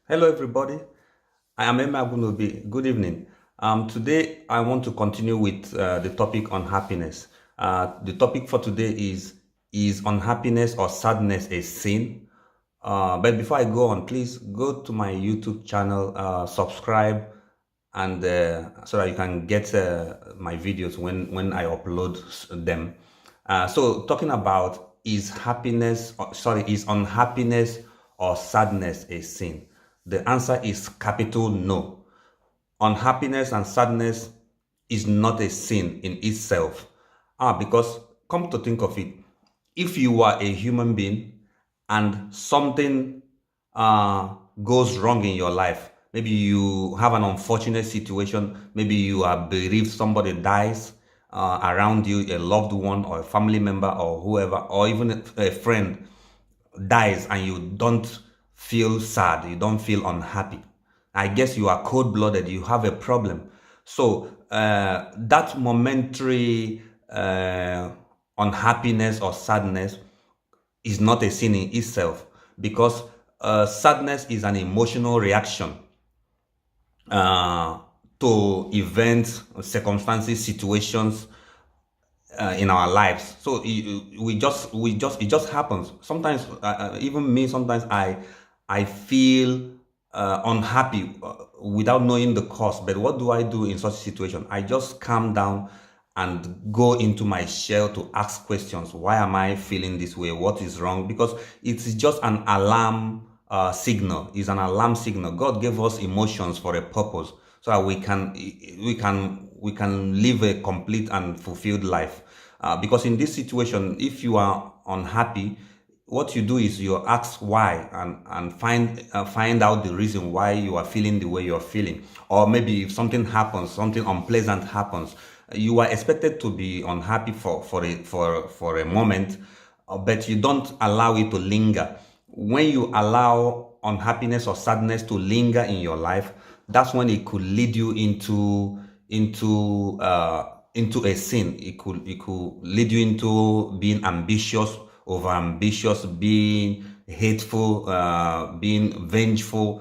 Hello, everybody. I am Emma Gunobi. Good evening. Today, I want to continue with the topic on happiness. The topic for today is unhappiness or sadness a sin? But before I go on, please go to my YouTube channel, subscribe, and so that you can get my videos when I upload them. So, talking about is unhappiness or sadness a sin? The answer is capital no. Unhappiness and sadness is not a sin in itself. Because come to think of it, if you are a human being and something goes wrong in your life, maybe you have an unfortunate situation, maybe you are bereaved, somebody dies around you, a loved one or a family member or whoever, or even a friend dies and you don't feel sad, you don't feel unhappy. I guess you are cold blooded, you have a problem. So that momentary unhappiness or sadness is not a sin in itself because sadness is an emotional reaction uh, to events, circumstances, situations in our lives. So it just happens. Sometimes, even me, sometimes I feel unhappy without knowing the cause. But what do I do in such a situation? I just calm down and go into my shell to ask questions. Why am I feeling this way? What is wrong? Because it's just an alarm signal. It's an alarm signal. God gave us emotions for a purpose, so that we can live a complete and fulfilled life. Because in this situation, if you are unhappy, what you do is you ask why and find out the reason why you are feeling the way you are feeling. Or maybe if something happens, something unpleasant happens, you are expected to be unhappy for a moment, but you don't allow it to linger. When you allow unhappiness or sadness to linger in your life, that's when it could lead you into a sin. It could lead you into being ambitious, over ambitious, being hateful, being vengeful,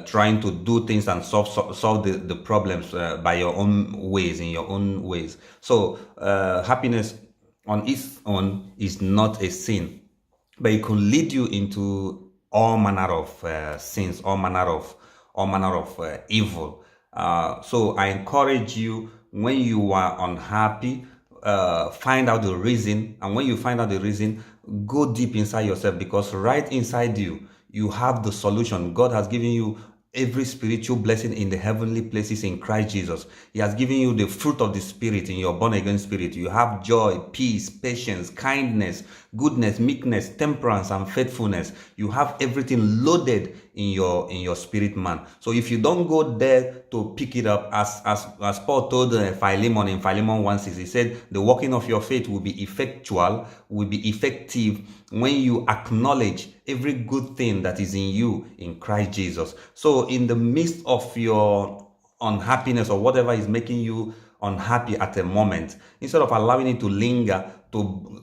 trying to do things and solve the problems by your own ways, in your own ways. So happiness on its own is not a sin, but it could lead you into all manner of sins, all manner of evil. So I encourage you, when you are unhappy, find out the reason, and when you find out the reason, go deep inside yourself, because right inside you, you have the solution. God has given you every spiritual blessing in the heavenly places in Christ Jesus. He has given you the fruit of the Spirit in your born again spirit. You have joy, peace, patience, kindness, goodness, meekness, temperance, and faithfulness. You have everything loaded in your spirit man. So if you don't go there to pick it up, as Paul told Philemon in Philemon 1:6, he said, the working of your faith will be effectual, will be effective when you acknowledge every good thing that is in you in Christ Jesus. So in the midst of your unhappiness or whatever is making you unhappy at a moment, instead of allowing it to linger, to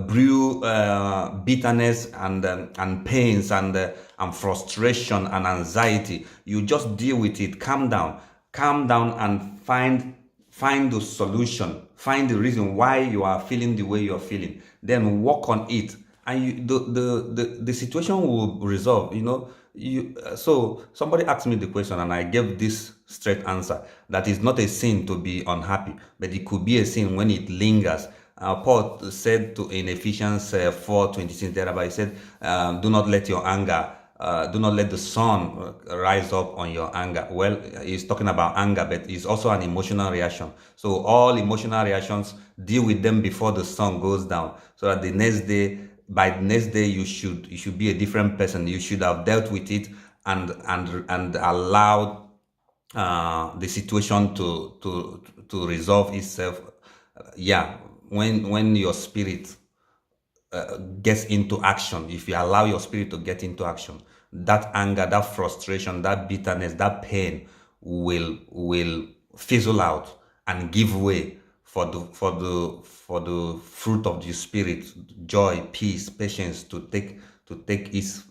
brew bitterness and pains and frustration and anxiety, you just deal with it. Calm down, and find the solution, find the reason why you are feeling the way you are feeling, then work on it, and the situation will resolve. So somebody asked me the question, and I gave this straight answer, that is not a sin to be unhappy, but it could be a sin when it lingers. Paul said in Ephesians 4:26, thereby he said, do not let the sun rise up on your anger. Well, he's talking about anger, but it's also an emotional reaction. So all emotional reactions, deal with them before the sun goes down, so that by the next day, you should be a different person. You should have dealt with it and allowed the situation to resolve itself. Yeah, when your spirit gets into action, if you allow your spirit to get into action, that anger, that frustration, that bitterness, that pain will fizzle out and give way for the fruit of the spirit, joy, peace, patience, to take its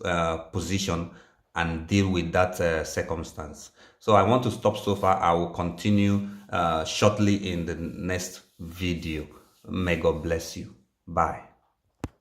position, and deal with that circumstance. So I want to stop so far. I will continue shortly in the next video. May God bless you. Bye.